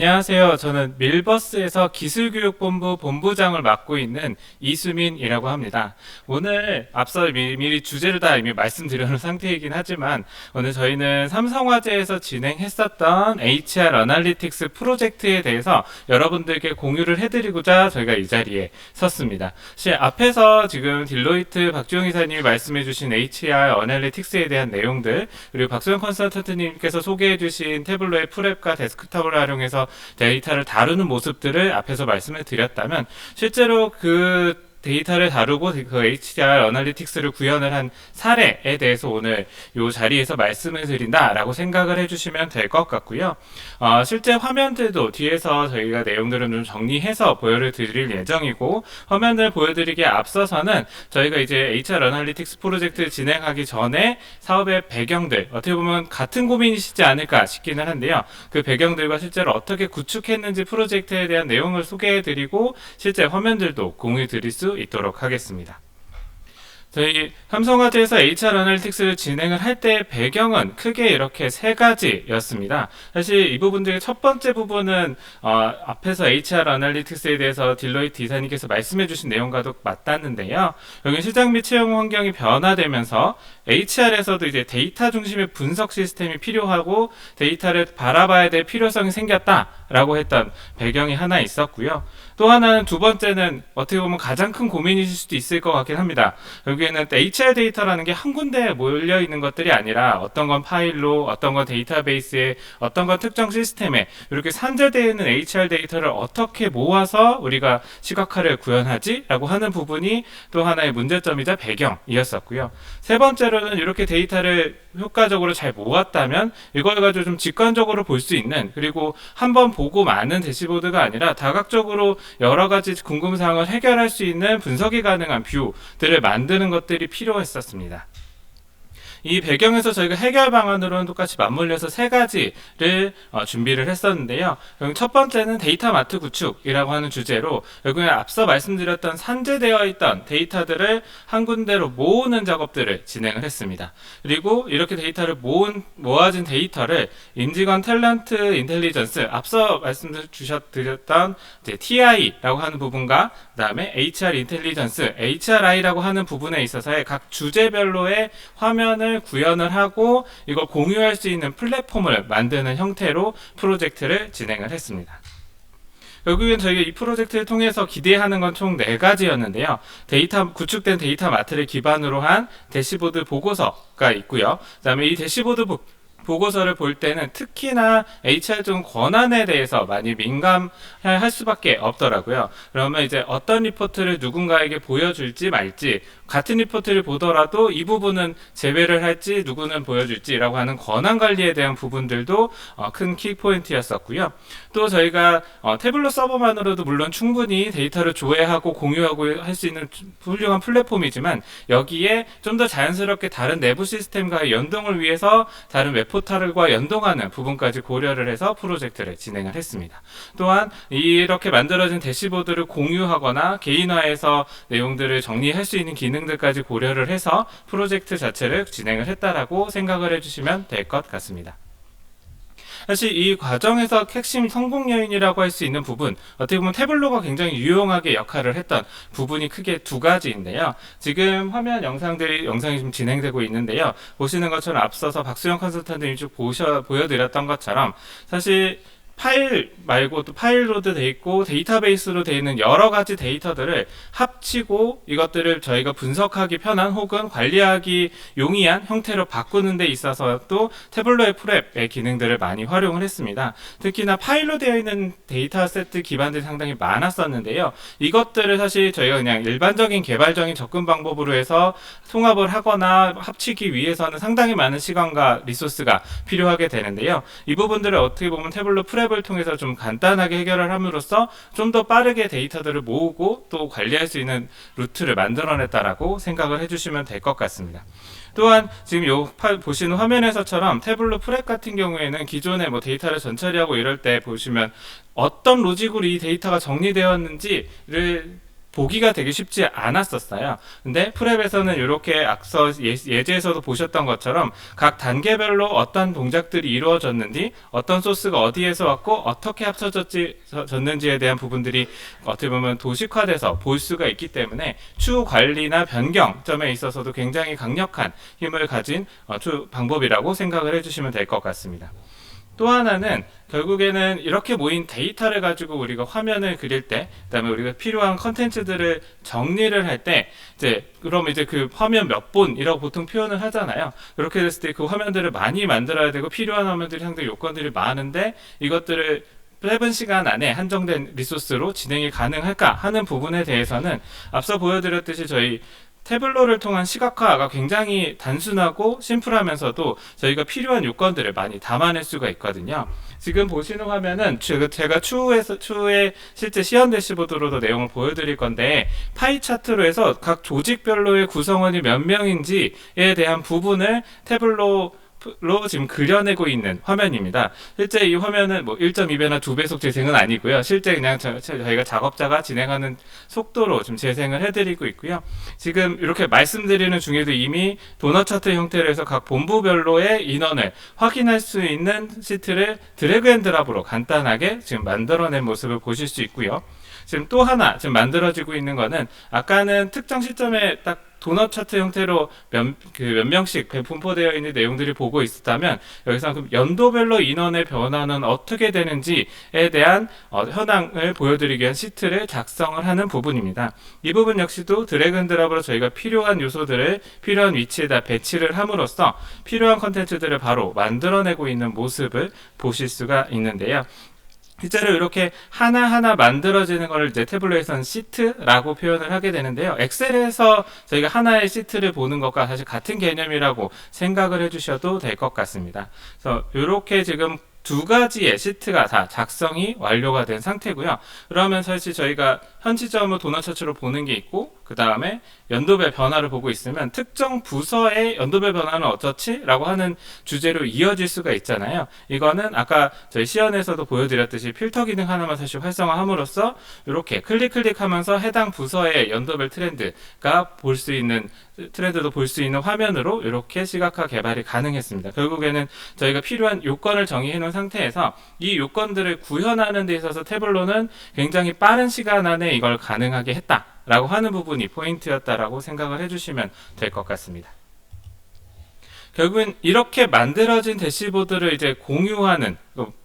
안녕하세요. 저는 밀버스에서 기술교육본부 본부장을 맡고 있는 이수민이라고 합니다. 오늘 앞서 미리 주제를 다 이미 말씀드려놓은 상태이긴 하지만 오늘 저희는 삼성화재에서 진행했었던 HR 어널리틱스 프로젝트에 대해서 여러분들께 공유를 해드리고자 저희가 이 자리에 섰습니다. 사실 앞에서 지금 딜로이트 박주영 이사님이 말씀해주신 HR 어널리틱스에 대한 내용들, 그리고 박소영 컨설턴트님께서 소개해주신 태블로의 프랩과 데스크탑을 활용해서 데이터를 다루는 모습들을 앞에서 말씀을 드렸다면, 실제로 그 데이터를 다루고 그 HR 어널리틱스를 구현을 한 사례에 대해서 오늘 이 자리에서 말씀을 드린다라고 생각을 해주시면 될 것 같고요. 실제 화면들도 뒤에서 저희가 내용들을 좀 정리해서 보여드릴 예정이고, 화면을 보여드리기에 앞서서는 저희가 이제 HR 어널리틱스 프로젝트를 진행하기 전에 사업의 배경들, 어떻게 보면 같은 고민이시지 않을까 싶기는 한데요. 그 배경들과 실제로 어떻게 구축했는지 프로젝트에 대한 내용을 소개해드리고 실제 화면들도 공유드릴 수 있도록 하겠습니다. 저희 삼성화재에서 HR 어널리틱스를 진행을 할 때 배경은 크게 이렇게 세 가지였습니다. 사실 이 부분들의 첫 번째 부분은 앞에서 HR 어널리틱스에 대해서 딜로이트 이사님께서 말씀해 주신 내용과도 맞닿는데요. 여기 시장 및 채용 환경이 변화되면서 HR에서도 이제 데이터 중심의 분석 시스템이 필요하고 데이터를 바라봐야 될 필요성이 생겼다라고 했던 배경이 하나 있었고요. 또 하나는, 두 번째는 어떻게 보면 가장 큰 고민이실 수도 있을 것 같긴 합니다. 여기에는 HR 데이터라는 게 한 군데에 몰려 있는 것들이 아니라 어떤 건 파일로, 어떤 건 데이터베이스에, 어떤 건 특정 시스템에 이렇게 산재되어 있는 HR 데이터를 어떻게 모아서 우리가 시각화를 구현하지? 라고 하는 부분이 또 하나의 문제점이자 배경이었었고요. 세 번째로는 이렇게 데이터를 효과적으로 잘 모았다면 이걸 가지고 좀 직관적으로 볼 수 있는, 그리고 한번 보고 마는 대시보드가 아니라 다각적으로 여러 가지 궁금사항을 해결할 수 있는 분석이 가능한 뷰들을 만드는 것들이 필요했었습니다. 이 배경에서 저희가 해결 방안으로는 똑같이 맞물려서 세 가지를 준비를 했었는데요. 첫 번째는 데이터 마트 구축이라고 하는 주제로, 여기 앞서 말씀드렸던 산재되어 있던 데이터들을 한 군데로 모으는 작업들을 진행을 했습니다. 그리고 이렇게 데이터를 모아진 데이터를 임직원 탤런트 인텔리전스, 앞서 말씀드렸던 TI라고 하는 부분과 그 다음에 HR 인텔리전스, HRI라고 하는 부분에 있어서의 각 주제별로의 화면을 구현을 하고 이걸 공유할 수 있는 플랫폼을 만드는 형태로 프로젝트를 진행을 했습니다. 결국엔 저희가 이 프로젝트를 통해서 기대하는 건 총 4가지였는데요. 구축된 데이터 마트를 기반으로 한 대시보드 보고서가 있고요. 그 다음에 이 대시보드 보고서를 볼 때는 특히나 HR 중 권한에 대해서 많이 민감할 수밖에 없더라고요. 그러면 이제 어떤 리포트를 누군가에게 보여줄지 말지, 같은 리포트를 보더라도 이 부분은 제외를 할지 누구는 보여줄지라고 하는 권한 관리에 대한 부분들도 큰 키포인트였었고요. 또 저희가 태블로 서버만으로도 물론 충분히 데이터를 조회하고 공유하고 할 수 있는 훌륭한 플랫폼이지만, 여기에 좀 더 자연스럽게 다른 내부 시스템과의 연동을 위해서 다른 웹 포털과 연동하는 부분까지 고려를 해서 프로젝트를 진행을 했습니다. 또한 이렇게 만들어진 대시보드를 공유하거나 개인화해서 내용들을 정리할 수 있는 기능들까지 고려를 해서 프로젝트 자체를 진행을 했다라고 생각을 해주시면 될 것 같습니다. 사실 이 과정에서 핵심 성공 요인이라고 할 수 있는 부분, 어떻게 보면 태블로가 굉장히 유용하게 역할을 했던 부분이 크게 2가지인데요. 지금 화면 영상이 좀 진행되고 있는데요. 보시는 것처럼 앞서서 박수영 컨설턴트님이 쭉 보여드렸던 것처럼, 사실 파일 말고 또 파일로도 돼 있고 데이터베이스로 돼 있는 여러 가지 데이터들을 합치고 이것들을 저희가 분석하기 편한 혹은 관리하기 용이한 형태로 바꾸는 데 있어서 또 태블로의 프랩의 기능들을 많이 활용을 했습니다. 특히나 파일로 되어 있는 데이터 세트 기반들이 상당히 많았었는데요. 이것들을 사실 저희가 그냥 일반적인 개발적인 접근 방법으로 해서 통합을 하거나 합치기 위해서는 상당히 많은 시간과 리소스가 필요하게 되는데요. 이 부분들을 어떻게 보면 태블로 프랩 을 통해서 좀 간단하게 해결을 함으로써 좀 더 빠르게 데이터들을 모으고 또 관리할 수 있는 루트를 만들어냈다라고 생각을 해주시면 될 것 같습니다. 또한 지금 보시는 화면에서처럼 태블로 프랩 같은 경우에는 기존에 데이터를 전처리하고 이럴 때 보시면 어떤 로직으로 이 데이터가 정리되었는지를 보기가 되게 쉽지 않았었어요. 근데 프랩에서는 이렇게 앞서 예제에서도 보셨던 것처럼 각 단계별로 어떤 동작들이 이루어졌는지, 어떤 소스가 어디에서 왔고 어떻게 합쳐졌는지에 대한 부분들이 어떻게 보면 도식화돼서 볼 수가 있기 때문에 추후 관리나 변경점에 있어서도 굉장히 강력한 힘을 가진 방법이라고 생각을 해주시면 될 것 같습니다. 또 하나는 결국에는 이렇게 모인 데이터를 가지고 우리가 화면을 그릴 때, 그다음에 우리가 필요한 컨텐츠들을 정리를 할 때, 그럼 그 화면 몇 분이라고 보통 표현을 하잖아요. 그렇게 됐을 때 그 화면들을 많이 만들어야 되고 필요한 화면들이 상당히 요건들이 많은데 이것들을 짧은 시간 안에 한정된 리소스로 진행이 가능할까 하는 부분에 대해서는 앞서 보여드렸듯이 저희 태블로를 통한 시각화가 굉장히 단순하고 심플하면서도 저희가 필요한 요건들을 많이 담아낼 수가 있거든요. 지금 보시는 화면은 제가 추후에 실제 시연 대시보드로도 내용을 보여드릴 건데, 파이 차트로 해서 각 조직별로의 구성원이 몇 명인지에 대한 부분을 태블로 지금 그려내고 있는 화면입니다. 실제 이 화면은 뭐 1.2배나 2배속 재생은 아니고요. 실제 그냥 저희가 작업자가 진행하는 속도로 좀 재생을 해드리고 있고요. 지금 이렇게 말씀드리는 중에도 이미 도넛 차트 형태로 해서 각 본부별로의 인원을 확인할 수 있는 시트를 드래그 앤 드랍으로 간단하게 지금 만들어낸 모습을 보실 수 있고요. 지금 또 하나 지금 만들어지고 있는 거는, 아까는 특정 시점에 딱 도넛 차트 형태로 몇 명씩 분포되어 있는 내용들이 보고 있었다면, 여기서 그럼 연도별로 인원의 변화는 어떻게 되는지에 대한 현황을 보여드리기 위한 시트를 작성을 하는 부분입니다. 이 부분 역시도 드래그 앤 드랍으로 저희가 필요한 요소들을 필요한 위치에다 배치를 함으로써 필요한 컨텐츠들을 바로 만들어내고 있는 모습을 보실 수가 있는데요. 실제로 이렇게 하나하나 만들어지는 것을 이제 태블로에서는 시트라고 표현을 하게 되는데요. 엑셀에서 저희가 하나의 시트를 보는 것과 사실 같은 개념이라고 생각을 해주셔도 될 것 같습니다. 그래서 이렇게 지금 두 가지의 시트가 다 작성이 완료가 된 상태고요. 그러면 사실 저희가 현 시점으로 도넛 차트로 보는 게 있고, 그 다음에 연도별 변화를 보고 있으면 특정 부서의 연도별 변화는 어떻지? 라고 하는 주제로 이어질 수가 있잖아요. 이거는 아까 저희 시연에서도 보여드렸듯이 필터 기능 하나만 사실 활성화함으로써 이렇게 클릭하면서 해당 부서의 연도별 트렌드가 트렌드도 볼 수 있는 화면으로 이렇게 시각화 개발이 가능했습니다. 결국에는 저희가 필요한 요건을 정의해 놓은 상태에서 이 요건들을 구현하는 데 있어서 태블로는 굉장히 빠른 시간 안에 이걸 가능하게 했다라고 하는 부분이 포인트였다라고 생각을 해주시면 될 것 같습니다. 결국은 이렇게 만들어진 대시보드를 이제 공유하는,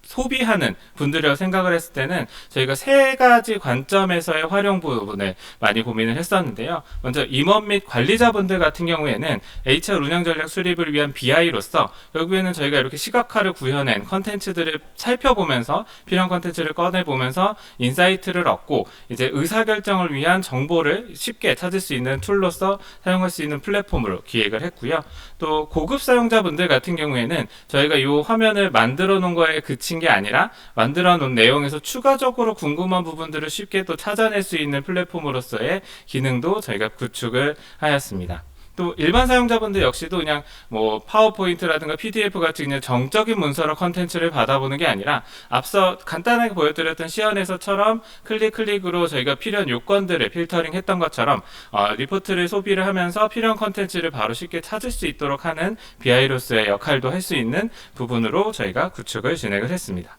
소비하는 분들이라고 생각을 했을 때는 저희가 세 가지 관점에서의 활용 부분을 많이 고민을 했었는데요. 먼저 임원 및 관리자분들 같은 경우에는 HR 운영 전략 수립을 위한 BI로서 결국에는 저희가 이렇게 시각화를 구현한 컨텐츠들을 살펴보면서 필요한 컨텐츠를 꺼내보면서 인사이트를 얻고 이제 의사결정을 위한 정보를 쉽게 찾을 수 있는 툴로서 사용할 수 있는 플랫폼으로 기획을 했고요. 또 고급 사용자분들 같은 경우에는 저희가 이 화면을 만들어 놓은 거에 그친 게 아니라 만들어 놓은 내용에서 추가적으로 궁금한 부분들을 쉽게 또 찾아낼 수 있는 플랫폼으로서의 기능도 저희가 구축을 하였습니다. 또 일반 사용자분들 역시도 그냥 뭐 파워포인트라든가 PDF 같은 그냥 정적인 문서로 컨텐츠를 받아보는 게 아니라 앞서 간단하게 보여드렸던 시연에서처럼 클릭으로 저희가 필요한 요건들을 필터링 했던 것처럼 리포트를 소비를 하면서 필요한 컨텐츠를 바로 쉽게 찾을 수 있도록 하는 BI로서의 역할도 할 수 있는 부분으로 저희가 구축을 진행을 했습니다.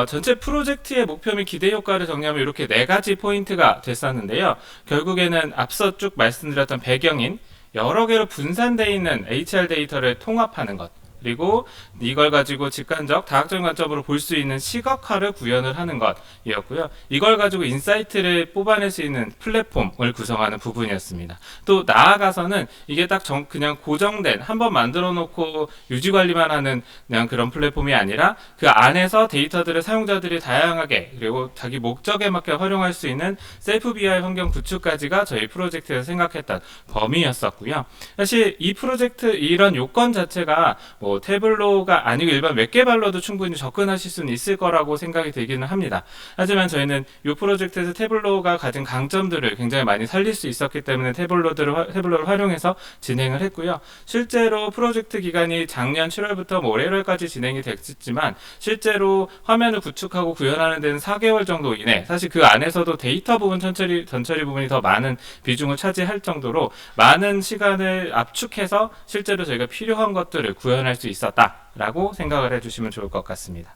전체 프로젝트의 목표 및 기대 효과를 정리하면 이렇게 네 가지 포인트가 됐었는데요. 결국에는 앞서 쭉 말씀드렸던 배경인 여러 개로 분산되어 있는 HR 데이터를 통합하는 것, 그리고 이걸 가지고 직관적, 다각적인 관점으로 볼 수 있는 시각화를 구현을 하는 것이었고요. 이걸 가지고 인사이트를 뽑아낼 수 있는 플랫폼을 구성하는 부분이었습니다. 또 나아가서는 이게 딱 그냥 고정된, 한번 만들어 놓고 유지 관리만 하는 그냥 그런 플랫폼이 아니라 그 안에서 데이터들을 사용자들이 다양하게 그리고 자기 목적에 맞게 활용할 수 있는 셀프 BI 환경 구축까지가 저희 프로젝트에서 생각했던 범위였었고요. 사실 이 프로젝트 이런 요건 자체가 뭐 태블로가 아니고 일반 웹개발로도 충분히 접근하실 수는 있을 거라고 생각이 들기는 합니다. 하지만 저희는 이 프로젝트에서 태블로가 가진 강점들을 굉장히 많이 살릴 수 있었기 때문에 태블로를 활용해서 진행을 했고요. 실제로 프로젝트 기간이 작년 7월부터 뭐 올해 1월까지 진행이 됐지만 실제로 화면을 구축하고 구현하는 데는 4개월 정도 이내, 사실 그 안에서도 데이터 부분 전처리 부분이 더 많은 비중을 차지할 정도로 많은 시간을 압축해서 실제로 저희가 필요한 것들을 구현할 수 있었다라고 생각을 해주시면 좋을 것 같습니다.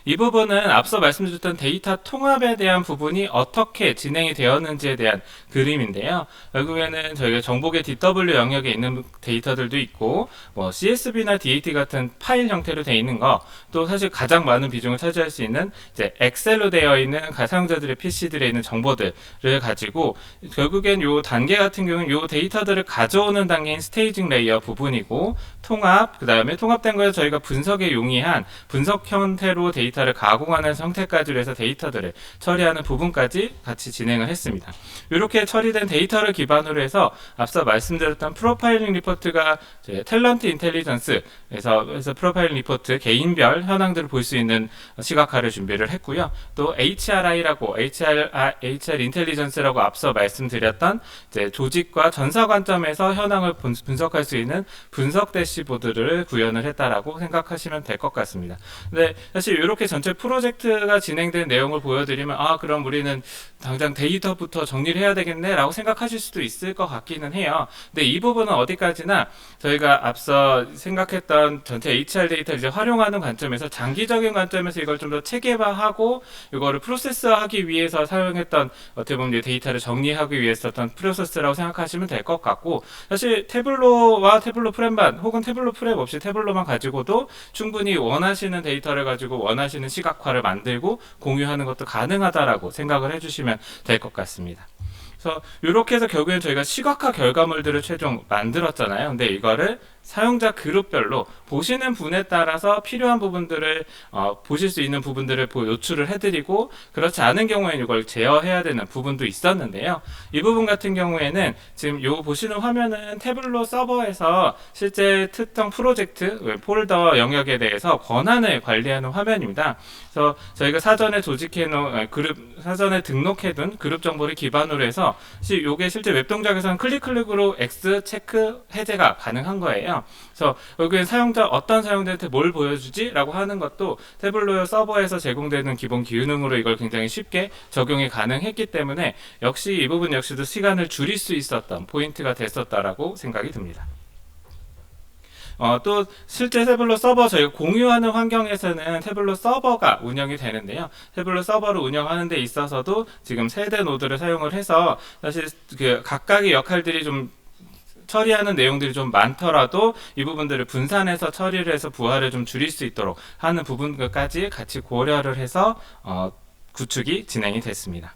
이 부분은 앞서 말씀드렸던 데이터 통합에 대한 부분이 어떻게 진행이 되었는지에 대한 그림인데요. 결국에는 저희가 정보계 DW 영역에 있는 데이터들도 있고, 뭐 CSV나 DAT 같은 파일 형태로 되어 있는 거, 또 사실 가장 많은 비중을 차지할 수 있는 이제 엑셀로 되어 있는 사용자들의 PC들에 있는 정보들을 가지고, 결국엔 요 단계 같은 경우는 요 데이터들을 가져오는 단계인 스테이징 레이어 부분이고, 통합, 그 다음에 통합된 거에서 저희가 분석에 용이한 분석 형태로 데이터를 가공하는 형태까지로 해서 데이터들을 처리하는 부분까지 같이 진행을 했습니다. 이렇게 처리된 데이터를 기반으로 해서 앞서 말씀드렸던 프로파일링 리포트가 탤런트 인텔리전스에서 프로파일링 리포트 개인별 현황들을 볼 수 있는 시각화를 준비를 했고요. 또 HRI라고 HR 인텔리전스라고 앞서 말씀드렸던 이제 조직과 전사 관점에서 현황을 분석할 수 있는 분석 대시보드를 구현을 했다라고 생각하시면 될 것 같습니다. 근데 사실 이렇게 전체 프로젝트가 진행된 내용을 보여드리면 그럼 우리는 당장 데이터부터 정리를 해야 되겠네 라고 생각하실 수도 있을 것 같기는 해요. 근데 이 부분은 어디까지나 저희가 앞서 생각했던 전체 HR 데이터를 이제 활용하는 관점에서 장기적인 관점에서 이걸 좀 더 체계화하고 이거를 프로세스하기 위해서 사용했던 어떻게 보면 데이터를 정리하기 위해서 썼던 프로세스라고 생각하시면 될 것 같고, 사실 태블로와 태블로 프렘반 혹은 태블로 프렘 없이 태블로만 가지고도 충분히 원하시는 데이터를 가지고 원하시는 시각화를 만들고 공유하는 것도 가능하다라고 생각을 해주시면 될 것 같습니다. 그래서 이렇게 해서 결국엔 저희가 시각화 결과물들을 최종 만들었잖아요. 근데 이거를 사용자 그룹별로 보시는 분에 따라서 필요한 부분들을 보실 수 있는 부분들을 노출을 해드리고, 그렇지 않은 경우에는 이걸 제어해야 되는 부분도 있었는데요. 이 부분 같은 경우에는 지금 요 보시는 화면은 태블로 서버에서 실제 특정 프로젝트 폴더 영역에 대해서 권한을 관리하는 화면입니다. 그래서 저희가 사전에 조직해놓은 사전에 등록해둔 그룹 정보를 기반으로 해서 요게 실제 웹 동작에서는 클릭으로 X 체크 해제가 가능한 거예요. 그래서 여기엔 어떤 사용자한테 뭘 보여주지? 라고 하는 것도 태블로 서버에서 제공되는 기본 기능으로 이걸 굉장히 쉽게 적용이 가능했기 때문에 역시 이 부분 역시도 시간을 줄일 수 있었던 포인트가 됐었다라고 생각이 듭니다. 또 실제 태블로 서버 저희가 공유하는 환경에서는 태블로 서버가 운영이 되는데요. 태블로 서버를 운영하는 데 있어서도 지금 세대 노드를 사용을 해서 사실 그 각각의 역할들이 좀 처리하는 내용들이 좀 많더라도 이 부분들을 분산해서 처리를 해서 부하를 좀 줄일 수 있도록 하는 부분까지 같이 고려를 해서 구축이 진행이 됐습니다.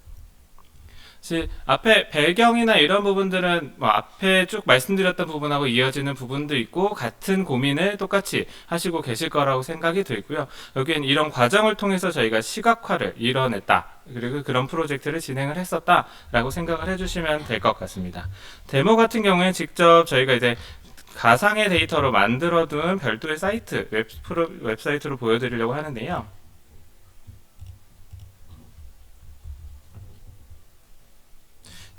앞에 배경이나 이런 부분들은 앞에 쭉 말씀드렸던 부분하고 이어지는 부분도 있고 같은 고민을 똑같이 하시고 계실 거라고 생각이 들고요. 여기엔 이런 과정을 통해서 저희가 시각화를 이뤄냈다, 그리고 그런 프로젝트를 진행을 했었다라고 생각을 해주시면 될 것 같습니다. 데모 같은 경우에 직접 저희가 이제 가상의 데이터로 만들어둔 별도의 사이트, 웹사이트로 보여드리려고 하는데요.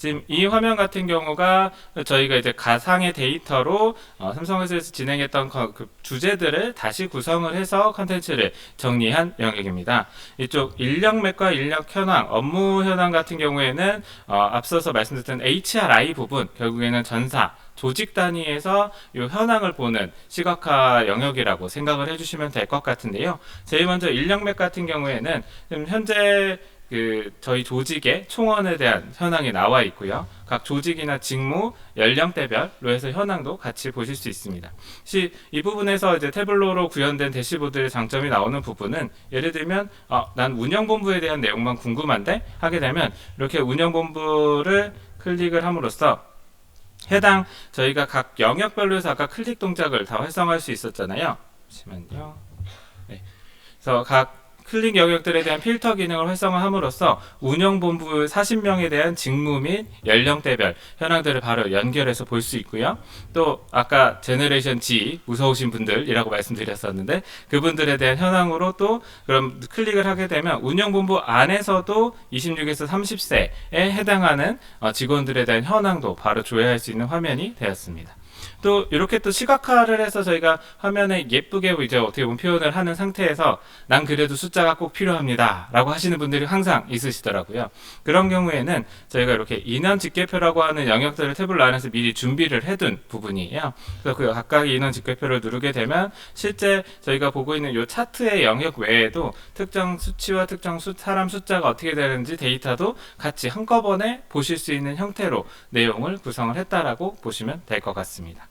지금 이 화면 같은 경우가 저희가 이제 가상의 데이터로 삼성에서 진행했던 그 주제들을 다시 구성을 해서 컨텐츠를 정리한 영역입니다. 이쪽 인력맵과 인력 현황, 업무 현황 같은 경우에는 앞서서 말씀드렸던 HRI 부분, 결국에는 전사, 조직 단위에서 이 현황을 보는 시각화 영역이라고 생각을 해주시면 될 것 같은데요. 제일 먼저 인력맵 같은 경우에는 지금 현재 저희 조직의 총원에 대한 현황이 나와 있고요. 각 조직이나 직무, 연령대별로 해서 현황도 같이 보실 수 있습니다. 이 부분에서 이제 태블로로 구현된 대시보드의 장점이 나오는 부분은, 예를 들면 난 운영본부에 대한 내용만 궁금한데 하게 되면 이렇게 운영본부를 클릭을 함으로써 해당 저희가 각 영역별로 해서 아까 클릭 동작을 다 활성화할 수 있었잖아요. 잠시만요. 네. 그래서 각 클릭 영역들에 대한 필터 기능을 활성화함으로써 운영본부 40명에 대한 직무 및 연령대별 현황들을 바로 연결해서 볼 수 있고요. 또 아까 제너레이션 G 무서우신 분들이라고 말씀드렸었는데 그분들에 대한 현황으로 또 그럼 클릭을 하게 되면 운영본부 안에서도 26에서 30세에 해당하는 직원들에 대한 현황도 바로 조회할 수 있는 화면이 되었습니다. 또 이렇게 또 시각화를 해서 저희가 화면에 예쁘게 이제 어떻게 보면 표현을 하는 상태에서 난 그래도 숫자가 꼭 필요합니다 라고 하시는 분들이 항상 있으시더라고요. 그런 경우에는 저희가 이렇게 인원 집계표라고 하는 영역들을 태블로 안에서 미리 준비를 해둔 부분이에요. 그래서 그 각각의 인원 집계표를 누르게 되면 실제 저희가 보고 있는 이 차트의 영역 외에도 특정 수치와 특정 사람 숫자가 어떻게 되는지 데이터도 같이 한꺼번에 보실 수 있는 형태로 내용을 구성을 했다라고 보시면 될 것 같습니다.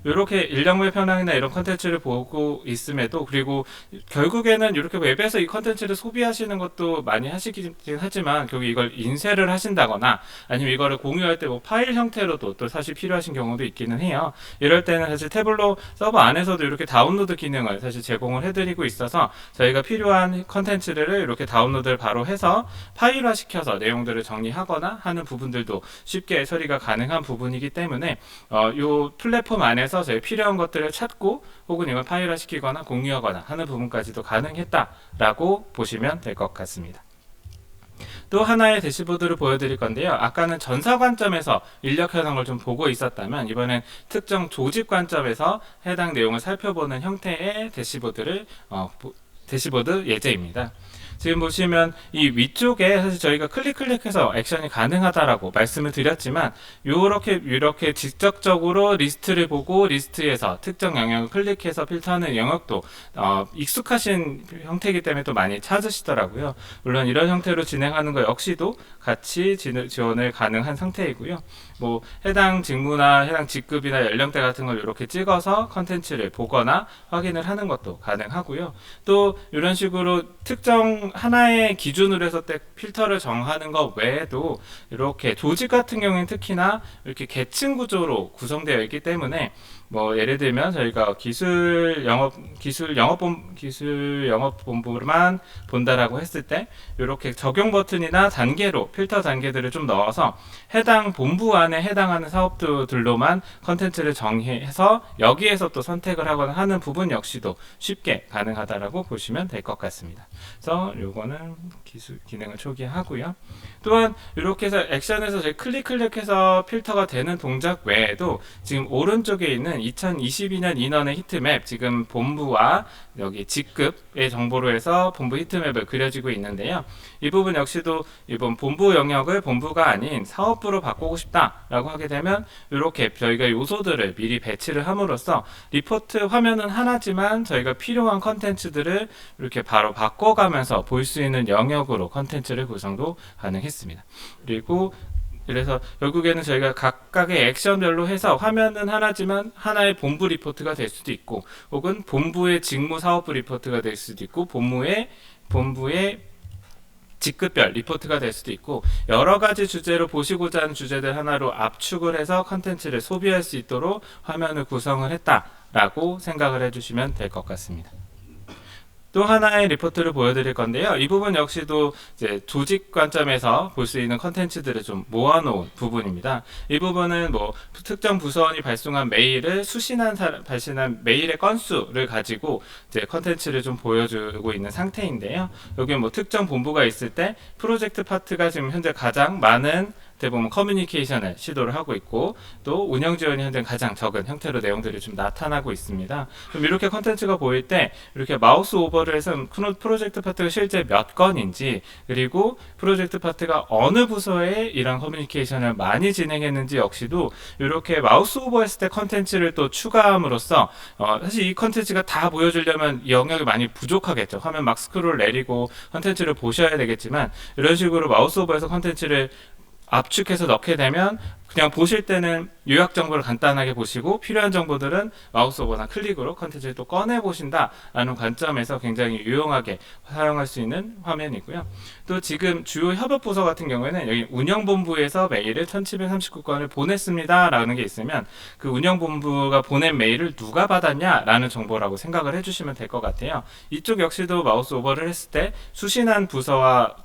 이렇게 인력물 현황이나 이런 컨텐츠를 보고 있음에도 그리고 결국에는 이렇게 웹에서 이 컨텐츠를 소비하시는 것도 많이 하시긴 하지만 결국 이걸 인쇄를 하신다거나 아니면 이거를 공유할 때 뭐 파일 형태로도 또 사실 필요하신 경우도 있기는 해요. 이럴 때는 사실 태블로 서버 안에서도 이렇게 다운로드 기능을 사실 제공을 해드리고 있어서 저희가 필요한 컨텐츠를 이렇게 다운로드를 바로 해서 파일화 시켜서 내용들을 정리하거나 하는 부분들도 쉽게 처리가 가능한 부분이기 때문에 요 플랫폼 안에서 저희 필요한 것들을 찾고 혹은 이걸 파일화 시키거나 공유하거나 하는 부분까지도 가능했다라고 보시면 될 것 같습니다. 또 하나의 대시보드를 보여드릴 건데요. 아까는 전사 관점에서 인력 현황을 좀 보고 있었다면 이번엔 특정 조직 관점에서 해당 내용을 살펴보는 형태의 대시보드 예제입니다. 지금 보시면 이 위쪽에 사실 저희가 클릭해서 액션이 가능하다라고 말씀을 드렸지만 이렇게 직접적으로 리스트를 보고 리스트에서 특정 영역을 클릭해서 필터하는 영역도 익숙하신 형태이기 때문에 또 많이 찾으시더라고요. 물론 이런 형태로 진행하는 것 역시도 같이 지원을 가능한 상태이고요. 뭐 해당 직무나 해당 직급이나 연령대 같은 걸 이렇게 찍어서 컨텐츠를 보거나 확인을 하는 것도 가능하고요. 또 이런 식으로 특정 하나의 기준으로 해서 필터를 정하는 것 외에도 이렇게 조직 같은 경우에는 특히나 이렇게 계층 구조로 구성되어 있기 때문에 뭐 예를 들면 저희가 기술 영업본부만 본다라고 했을 때 이렇게 적용 버튼이나 단계로 필터 단계들을 좀 넣어서 해당 본부 안에 해당하는 사업들로만 컨텐츠를 정의해서 여기에서 또 선택을 하거나 하는 부분 역시도 쉽게 가능하다라고 보시면 될 것 같습니다. 그래서 요거는 기능을 초기화하고요. 또한 이렇게 해서 액션에서 저희 클릭해서 필터가 되는 동작 외에도 지금 오른쪽에 있는 2022년 인원의 히트맵, 지금 본부와 여기 직급의 정보로 해서 본부 히트맵을 그려지고 있는데요. 이 부분 역시도 이번 본부 영역을 본부가 아닌 사업부로 바꾸고 싶다라고 하게 되면 이렇게 저희가 요소들을 미리 배치를 함으로써 리포트 화면은 하나지만 저희가 필요한 컨텐츠들을 이렇게 바로 바꿔가면서 볼 수 있는 영역으로 컨텐츠를 구성도 가능했습니다. 그래서 결국에는 저희가 각각의 액션별로 해서 화면은 하나지만 하나의 본부 리포트가 될 수도 있고 혹은 본부의 직무 사업부 리포트가 될 수도 있고 본부의 직급별 리포트가 될 수도 있고 여러 가지 주제로 보시고자 하는 주제들 하나로 압축을 해서 컨텐츠를 소비할 수 있도록 화면을 구성을 했다라고 생각을 해주시면 될 것 같습니다. 또 하나의 리포트를 보여드릴 건데요. 이 부분 역시도 이제 조직 관점에서 볼 수 있는 컨텐츠들을 좀 모아놓은 부분입니다. 이 부분은 뭐 특정 부서원이 발송한 메일을 발신한 메일의 건수를 가지고 이제 컨텐츠를 좀 보여주고 있는 상태인데요. 여기 뭐 특정 본부가 있을 때 프로젝트 파트가 지금 현재 가장 많은 대부분 커뮤니케이션을 시도를 하고 있고 또 운영 지원이 현재 가장 적은 형태로 내용들이 좀 나타나고 있습니다. 그럼 이렇게 컨텐츠가 보일 때 이렇게 마우스 오버를 해서 프로젝트 파트가 실제 몇 건인지 그리고 프로젝트 파트가 어느 부서에 이런 커뮤니케이션을 많이 진행했는지 역시도 이렇게 마우스 오버했을 때 컨텐츠를 또 추가함으로써 사실 이 컨텐츠가 다 보여주려면 영역이 많이 부족하겠죠. 화면 막 스크롤 내리고 컨텐츠를 보셔야 되겠지만 이런 식으로 마우스 오버해서 컨텐츠를 압축해서 넣게 되면 그냥 보실 때는 요약 정보를 간단하게 보시고 필요한 정보들은 마우스 오버나 클릭으로 컨텐츠를 또 꺼내 보신다라는 관점에서 굉장히 유용하게 사용할 수 있는 화면이고요. 또 지금 주요 협업 부서 같은 경우에는 여기 운영본부에서 메일을 1739건을 보냈습니다 라는 게 있으면 그 운영본부가 보낸 메일을 누가 받았냐라는 정보라고 생각을 해주시면 될 것 같아요. 이쪽 역시도 마우스 오버를 했을 때 수신한 부서와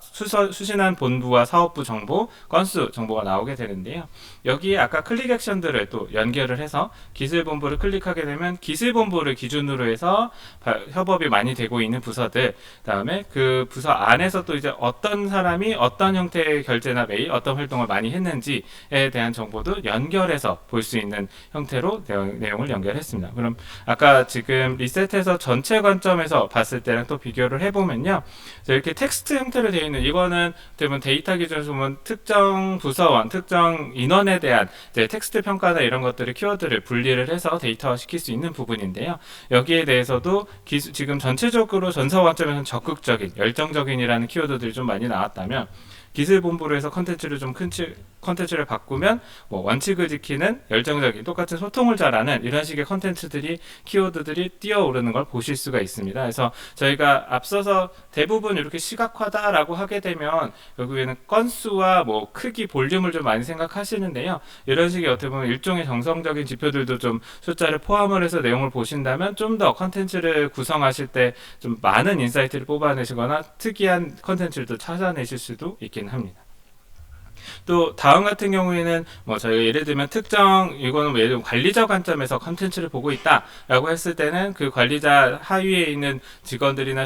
수신한 본부와 사업부 정보, 건수 정보가 나오게 되는데요. 여기에 아까 클릭 액션들을 또 연결을 해서 기술본부를 클릭하게 되면 기술본부를 기준으로 해서 협업이 많이 되고 있는 부서들, 다음에 그 부서 안에서 또 이제 어떤 사람이 어떤 형태의 결제나 메일, 어떤 활동을 많이 했는지에 대한 정보도 연결해서 볼 수 있는 형태로 내용을 연결했습니다. 그럼 아까 지금 리셋해서 전체 관점에서 봤을 때랑 또 비교를 해보면요. 이렇게 텍스트 형태로 되어 있는 이거는 대부분 데이터 기준에서 보면 특정 부서원, 특정 인원에 대한 이제 텍스트 평가나 이런 것들을 키워드를 분리를 해서 데이터화 시킬 수 있는 부분인데요. 여기에 대해서도 지금 전체적으로 전사 관점에서는 적극적인, 열정적인이라는 키워드들이 좀 많이 나왔다면 기술본부로 해서 컨텐츠를 바꾸면 뭐 원칙을 지키는 열정적인 똑같은 소통을 잘하는 이런 식의 컨텐츠들이 키워드들이 뛰어오르는 걸 보실 수가 있습니다. 그래서 저희가 앞서서 대부분 이렇게 시각화다라고 하게 되면 여기에는 건수와 뭐 크기, 볼륨을 좀 많이 생각하시는데요. 이런 식의 어떻게 보면 일종의 정성적인 지표들도 좀 숫자를 포함을 해서 내용을 보신다면 좀 더 컨텐츠를 구성하실 때 좀 많은 인사이트를 뽑아내시거나 특이한 컨텐츠를 또 찾아내실 수도 있긴 합니다. 또 다음 같은 경우에는 뭐 저희가 예를 들면 특정 이거는 예를 들면 관리자 관점에서 컨텐츠를 보고 있다라고 했을 때는 그 관리자 하위에 있는 직원들이나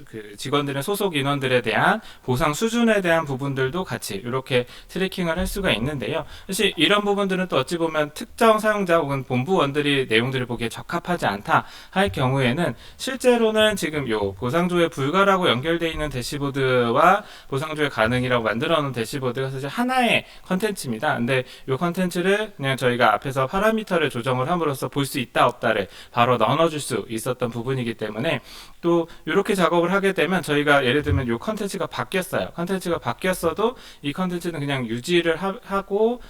그 직원들의 소속 인원들에 대한 보상 수준에 대한 부분들도 같이 이렇게 트래킹을 할 수가 있는데요. 사실 이런 부분들은 또 어찌 보면 특정 사용자 혹은 본부원들이 내용들을 보기에 적합하지 않다 할 경우에는 실제로는 지금 요 보상조회 불가라고 연결되어 있는 대시보드와 보상조회 가능이라고 만들어 놓은 대시보드가 사실 하나의 컨텐츠입니다. 근데 이 컨텐츠를 그냥 저희가 앞에서 파라미터를 조정을 함으로써 볼 수 있다 없다를 바로 넣어줄 수 있었던 부분이기 때문에 또 이렇게 작업을 하게 되면 저희가 예를 들면 이 컨텐츠가 바뀌었어요. 컨텐츠가 바뀌었어도 이 컨텐츠는 그냥 유지를 하고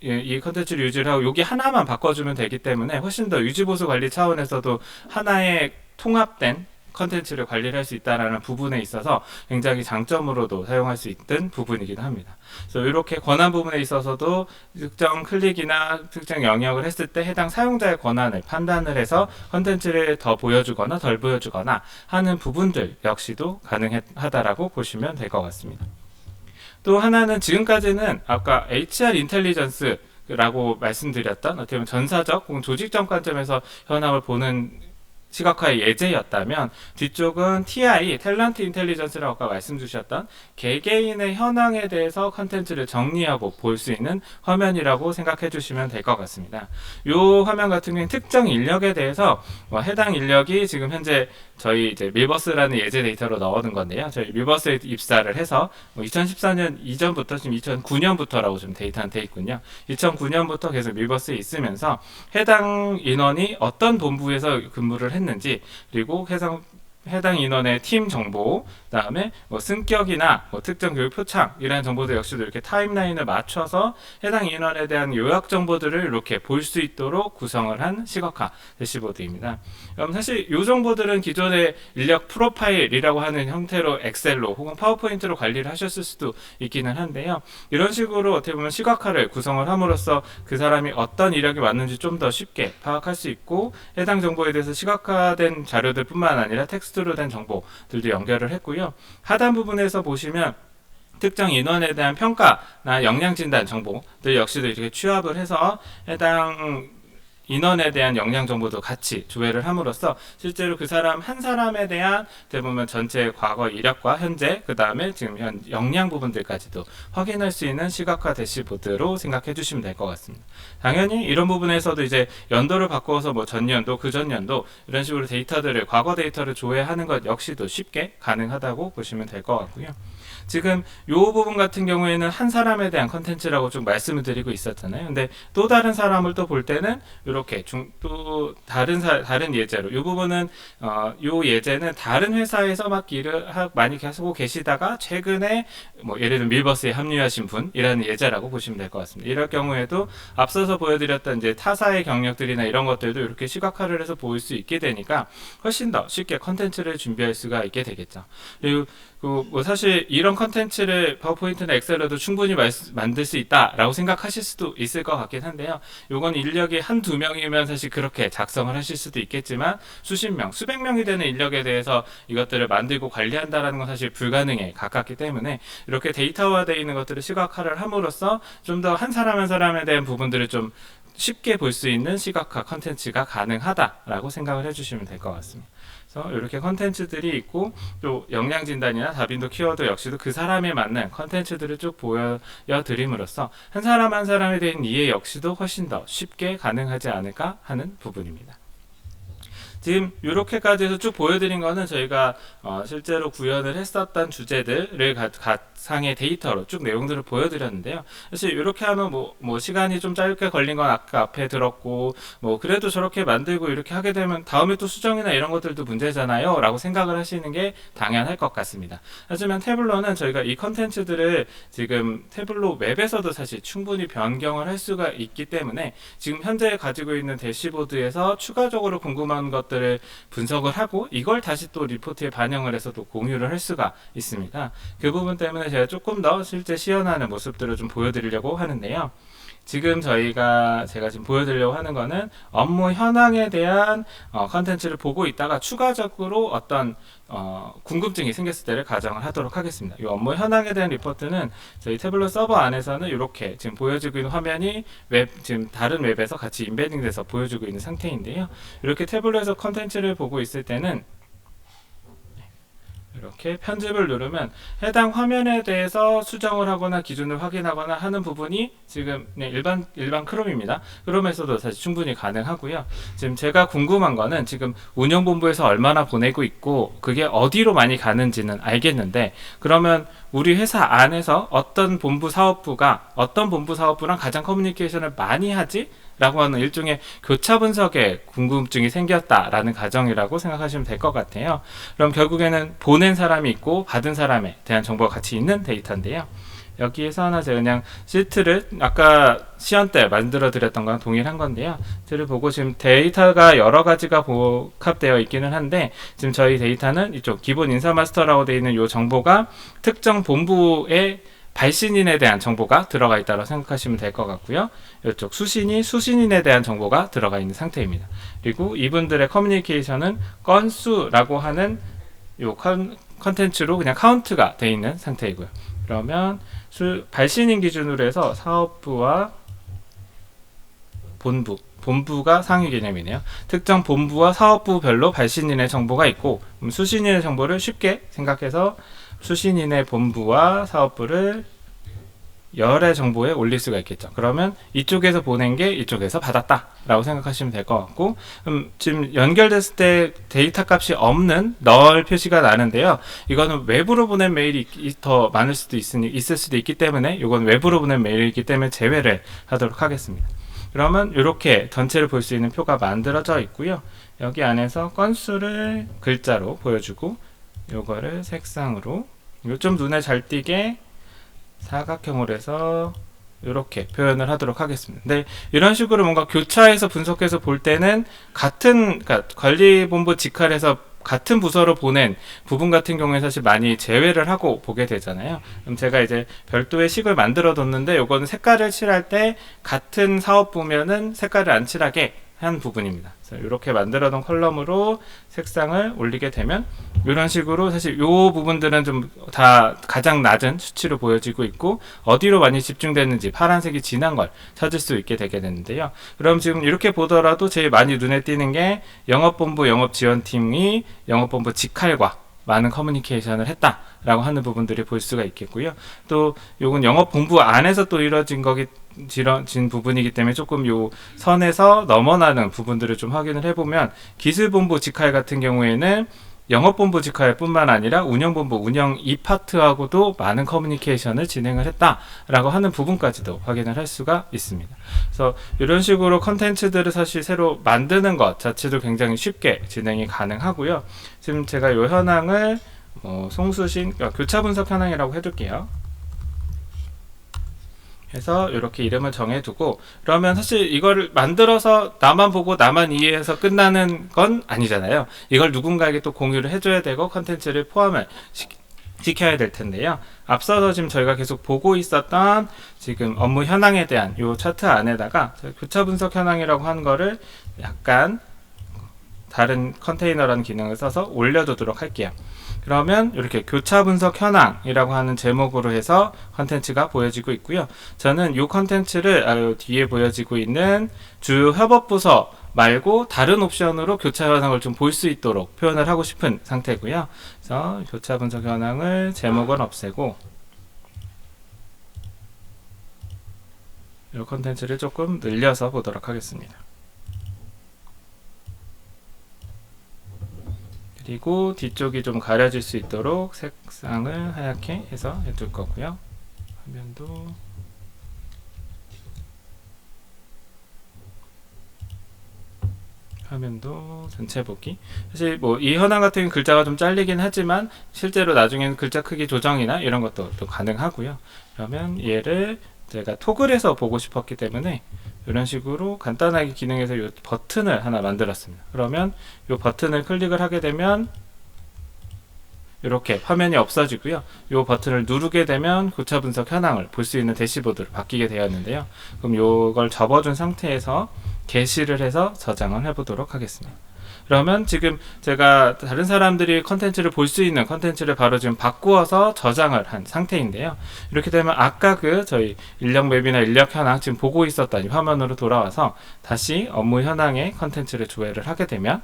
이 컨텐츠를 유지를 하고 여기 하나만 바꿔주면 되기 때문에 훨씬 더 유지보수 관리 차원에서도 하나의 통합된 컨텐츠를 관리를 할 수 있다는 부분에 있어서 굉장히 장점으로도 사용할 수 있는 부분이기도 합니다. 그래서 이렇게 권한 부분에 있어서도 특정 클릭이나 특정 영역을 했을 때 해당 사용자의 권한을 판단을 해서 컨텐츠를 더 보여주거나 덜 보여주거나 하는 부분들 역시도 가능하다라고 보시면 될 것 같습니다. 또 하나는 지금까지는 아까 HR 인텔리전스 라고 말씀드렸던 어떻게 보면 전사적 혹은 조직적 관점에서 현황을 보는 시각화의 예제였다면 뒤쪽은 TI, 탤런트 인텔리전스라고 아까 말씀 주셨던 개개인의 현황에 대해서 컨텐츠를 정리하고 볼 수 있는 화면이라고 생각해 주시면 될 것 같습니다. 이 화면 같은 경우는 특정 인력에 대해서 해당 인력이 지금 현재 저희 이제 밀버스라는 예제 데이터로 넣어둔 건데요. 저희 밀버스에 입사를 해서 2014년 이전부터 지금 2009년부터라고 좀 데이터는 돼 있군요. 2009년부터 계속 밀버스에 있으면서 해당 인원이 어떤 본부에서 근무를 했는지 그리고 해당 인원의 팀 정보, 그다음에 승격이나 특정 교육 표창 이런 정보들 역시도 이렇게 타임라인을 맞춰서 해당 인원에 대한 요약 정보들을 이렇게 볼 수 있도록 구성을 한 시각화 대시보드입니다. 그럼 사실 이 정보들은 기존의 인력 프로파일이라고 하는 형태로 엑셀로 혹은 파워포인트로 관리를 하셨을 수도 있기는 한데요. 이런 식으로 어떻게 보면 시각화를 구성을 함으로써 그 사람이 어떤 이력이 맞는지 좀 더 쉽게 파악할 수 있고 해당 정보에 대해서 시각화된 자료들뿐만 아니라 텍스트로 된 정보들도 연결을 했고요. 하단 부분에서 보시면 특정 인원에 대한 평가나 역량 진단 정보들 역시도 이렇게 취합을 해서 해당 인원에 대한 역량 정보도 같이 조회를 함으로써 실제로 그 사람 한 사람에 대한 대부분 전체 과거 이력과 현재 그 다음에 지금 현 역량 부분들까지도 확인할 수 있는 시각화 대시보드로 생각해 주시면 될 것 같습니다. 당연히 이런 부분에서도 이제 연도를 바꿔서 뭐 전년도 그 전년도 이런 식으로 데이터들을 과거 데이터를 조회하는 것 역시도 쉽게 가능하다고 보시면 될 것 같고요. 지금 요 부분 같은 경우에는 한 사람에 대한 컨텐츠라고 좀 말씀을 드리고 있었잖아요. 근데 또 다른 사람을 또 볼 때는 이렇게 또 다른 예제로 요 부분은 요 예제는 다른 회사에서 막 일을 많이 하고 계시다가 최근에 뭐 예를 들면 밀버스에 합류하신 분이라는 예제라고 보시면 될 것 같습니다. 이럴 경우에도 앞서서 보여드렸던 이제 타사의 경력들이나 이런 것들도 이렇게 시각화를 해서 보일 수 있게 되니까 훨씬 더 쉽게 컨텐츠를 준비할 수가 있게 되겠죠. 그리고 뭐 사실 이런 컨텐츠를 파워포인트나 엑셀로도 충분히 만들 수 있다라고 생각하실 수도 있을 것 같긴 한데요. 요건 인력이 한두 명이면 사실 그렇게 작성을 하실 수도 있겠지만 수십 명, 수백 명이 되는 인력에 대해서 이것들을 만들고 관리한다라는 건 사실 불가능에 가깝기 때문에 이렇게 데이터화되어 있는 것들을 시각화를 함으로써 좀 더 한 사람 한 사람에 대한 부분들을 좀 쉽게 볼 수 있는 시각화 컨텐츠가 가능하다라고 생각을 해주시면 될 것 같습니다. 그래서 이렇게 컨텐츠들이 있고 또 역량 진단이나 다빈도 키워드 역시도 그 사람에 맞는 컨텐츠들을 쭉 보여드림으로써 한 사람 한 사람에 대한 이해 역시도 훨씬 더 쉽게 가능하지 않을까 하는 부분입니다. 지금 이렇게까지 해서 쭉 보여드린 거는 저희가 실제로 구현을 했었던 주제들을 상의 데이터로 쭉 내용들을 보여드렸는데요. 사실 이렇게 하면 뭐 시간이 좀 짧게 걸린 건 아까 앞에 들었고 뭐 그래도 저렇게 만들고 이렇게 하게 되면 다음에 또 수정이나 이런 것들도 문제잖아요 라고 생각을 하시는 게 당연할 것 같습니다. 하지만 태블로는 저희가 이 컨텐츠들을 지금 태블로 웹에서도 사실 충분히 변경을 할 수가 있기 때문에 지금 현재 가지고 있는 대시보드에서 추가적으로 궁금한 것들을 분석을 하고 이걸 다시 또 리포트에 반영을 해서 또 공유를 할 수가 있습니다. 그 부분 때문에 제가 조금 더 실제 시연하는 모습들을 좀 보여드리려고 하는데요. 지금 제가 지금 보여드리려고 하는 거는 업무 현황에 대한 컨텐츠를 보고 있다가 추가적으로 어떤 궁금증이 생겼을 때를 가정을 하도록 하겠습니다. 이 업무 현황에 대한 리포트는 저희 태블로 서버 안에서는 이렇게 지금 보여지고 있는 화면이 지금 다른 웹에서 같이 임베딩 돼서 보여주고 있는 상태인데요. 이렇게 태블로에서 컨텐츠를 보고 있을 때는 이렇게 편집을 누르면 해당 화면에 대해서 수정을 하거나 기준을 확인하거나 하는 부분이 지금 일반 크롬입니다. 크롬에서도 사실 충분히 가능하고요. 지금 제가 궁금한 거는 지금 운영본부에서 얼마나 보내고 있고 그게 어디로 많이 가는지는 알겠는데 그러면 우리 회사 안에서 어떤 본부 사업부랑 가장 커뮤니케이션을 많이 하지? 라고 하는 일종의 교차 분석에 궁금증이 생겼다라는 가정이라고 생각하시면 될 것 같아요. 그럼 결국에는 보낸 사람이 있고 받은 사람에 대한 정보가 같이 있는 데이터인데요. 여기에서 하나 제가 그냥 시트를 아까 시연 때 만들어 드렸던 거랑 동일한 건데요. 시트를 보고 지금 데이터가 여러 가지가 복합되어 있기는 한데 지금 저희 데이터는 이쪽 기본 인사 마스터라고 되어 있는 이 정보가 특정 본부의 발신인에 대한 정보가 들어가 있다고 생각하시면 될 것 같고요. 이쪽 수신인에 대한 정보가 들어가 있는 상태입니다. 그리고 이분들의 커뮤니케이션은 건수라고 하는 요 컨텐츠로 그냥 카운트가 되어 있는 상태이고요. 그러면 발신인 기준으로 해서 사업부와 본부가 상위 개념이네요. 특정 본부와 사업부별로 발신인의 정보가 있고 수신인의 정보를 쉽게 생각해서 수신인의 본부와 사업부를 열의 정보에 올릴 수가 있겠죠. 그러면 이쪽에서 보낸 게 이쪽에서 받았다 라고 생각하시면 될 것 같고 지금 연결됐을 때 데이터 값이 없는 널 표시가 나는데요. 이거는 외부로 보낸 메일이 더 많을 수도 있을 수도 있기 때문에 이건 외부로 보낸 메일이기 때문에 제외를 하도록 하겠습니다. 그러면 이렇게 전체를 볼 수 있는 표가 만들어져 있고요. 여기 안에서 건수를 글자로 보여주고 요거를 색상으로 좀 눈에 잘 띄게 사각형으로 해서 이렇게 표현을 하도록 하겠습니다. 근데 이런 식으로 뭔가 교차해서 분석해서 볼 때는 그러니까 관리본부 직할에서 같은 부서로 보낸 부분 같은 경우에 사실 많이 제외를 하고 보게 되잖아요. 그럼 제가 이제 별도의 식을 만들어 뒀는데 요거는 색깔을 칠할 때 같은 사업부면은 색깔을 안 칠하게 한 부분입니다. 이렇게 만들어 놓은 컬럼으로 색상을 올리게 되면 이런 식으로 사실 이 부분들은 좀 다 가장 낮은 수치로 보여지고 있고 어디로 많이 집중됐는지 파란색이 진한 걸 찾을 수 있게 되게 되는데요. 그럼 지금 이렇게 보더라도 제일 많이 눈에 띄는 게 영업본부 영업지원팀이 영업본부 직할과 많은 커뮤니케이션을 했다라고 하는 부분들이 볼 수가 있겠고요. 또 요건 영업본부 안에서 또 이루어진 부분이기 때문에 조금 요 선에서 넘어나는 부분들을 좀 확인을 해보면 기술본부 직할 같은 경우에는 영업본부 직할 뿐만 아니라 운영본부, 운영 2파트하고도 많은 커뮤니케이션을 진행을 했다라고 하는 부분까지도 확인을 할 수가 있습니다. 그래서 이런 식으로 컨텐츠들을 사실 새로 만드는 것 자체도 굉장히 쉽게 진행이 가능하고요. 지금 제가 이 현황을 송수신 교차 분석 현황이라고 해둘게요. 해서 이렇게 이름을 정해두고, 그러면 사실 이걸 만들어서 나만 보고 나만 이해해서 끝나는 건 아니잖아요. 이걸 누군가에게 또 공유를 해줘야 되고 컨텐츠를 포함을 시켜야 될 텐데요. 앞서서 지금 저희가 계속 보고 있었던 지금 업무 현황에 대한 이 차트 안에다가 교차 분석 현황이라고 하는 거를 약간 다른 컨테이너라는 기능을 써서 올려두도록 할게요. 그러면 이렇게 교차 분석 현황이라고 하는 제목으로 해서 컨텐츠가 보여지고 있고요. 저는 이 컨텐츠를 뒤에 보여지고 있는 주요 협업부서 말고 다른 옵션으로 교차 현황을 좀 볼 수 있도록 표현을 하고 싶은 상태고요. 그래서 교차 분석 현황을 제목은 없애고 이 컨텐츠를 조금 늘려서 보도록 하겠습니다. 그리고 뒤쪽이 좀 가려질 수 있도록 색상을 하얗게 해서 해둘 거고요. 화면도 전체 보기. 사실 이 현황 같은 경우는 글자가 좀 잘리긴 하지만 실제로 나중에는 글자 크기 조정이나 이런 것도 또 가능하고요. 그러면 얘를 제가 토글해서 보고 싶었기 때문에 이런 식으로 간단하게 기능에서 이 버튼을 하나 만들었습니다. 그러면 이 버튼을 클릭을 하게 되면 이렇게 화면이 없어지고요. 이 버튼을 누르게 되면 교차 분석 현황을 볼 수 있는 대시보드로 바뀌게 되었는데요. 그럼 이걸 접어준 상태에서 게시를 해서 저장을 해보도록 하겠습니다. 그러면 지금 제가 다른 사람들이 컨텐츠를 볼 수 있는 컨텐츠를 바로 지금 바꾸어서 저장을 한 상태인데요. 이렇게 되면 아까 저희 인력 맵이나 인력 현황 지금 보고 있었던 이 화면으로 돌아와서 다시 업무 현황에 컨텐츠를 조회를 하게 되면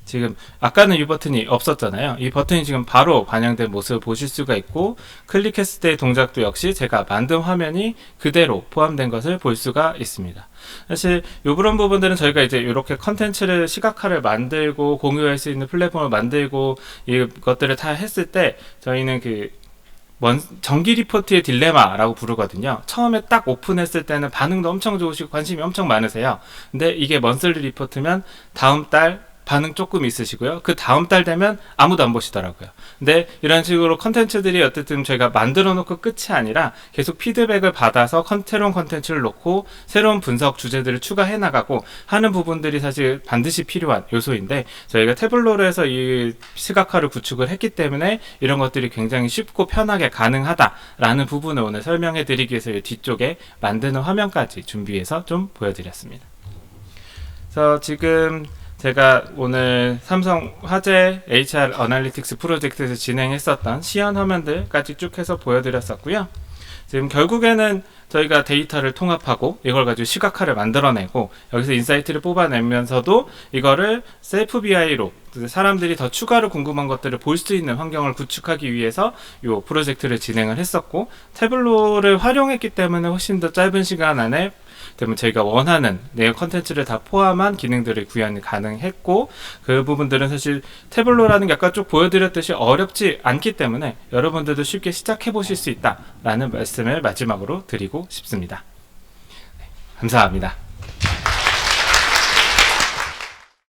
지금 아까는 이 버튼이 없었잖아요. 이 버튼이 지금 바로 반영된 모습을 보실 수가 있고, 클릭했을 때의 동작도 역시 제가 만든 화면이 그대로 포함된 것을 볼 수가 있습니다. 사실 이런 부분들은 저희가 이제 이렇게 컨텐츠를 시각화를 만들고 공유할 수 있는 플랫폼을 만들고 이것들을 다 했을 때 저희는 정기 리포트의 딜레마라고 부르거든요. 처음에 딱 오픈했을 때는 반응도 엄청 좋으시고 관심이 엄청 많으세요. 근데 이게 먼슬리 리포트면 다음 달 반응 조금 있으시고요. 그 다음 달 되면 아무도 안 보시더라고요. 근데 이런 식으로 컨텐츠들이 어쨌든 저희가 만들어 놓고 끝이 아니라 계속 피드백을 받아서 새로운 컨텐츠를 놓고 새로운 분석 주제들을 추가해 나가고 하는 부분들이 사실 반드시 필요한 요소인데, 저희가 태블로로 해서 이 시각화를 구축을 했기 때문에 이런 것들이 굉장히 쉽고 편하게 가능하다라는 부분을 오늘 설명해 드리기 위해서 이 뒤쪽에 만드는 화면까지 준비해서 좀 보여드렸습니다. 그래서 지금 제가 오늘 삼성 화재 HR 어널리틱스 프로젝트에서 진행했었던 시연 화면들까지 쭉 해서 보여드렸었고요. 지금 결국에는 저희가 데이터를 통합하고 이걸 가지고 시각화를 만들어내고 여기서 인사이트를 뽑아내면서도 이거를 셀프 BI로 사람들이 더 추가로 궁금한 것들을 볼 수 있는 환경을 구축하기 위해서 이 프로젝트를 진행을 했었고, 태블로를 활용했기 때문에 훨씬 더 짧은 시간 안에 때문에 저희가 원하는 내용 컨텐츠를 다 포함한 기능들을 구현이 가능했고, 그 부분들은 사실 태블로라는 게 아까 쭉 보여드렸듯이 어렵지 않기 때문에 여러분들도 쉽게 시작해 보실 수 있다라는 말씀을 마지막으로 드리고 싶습니다. 네, 감사합니다.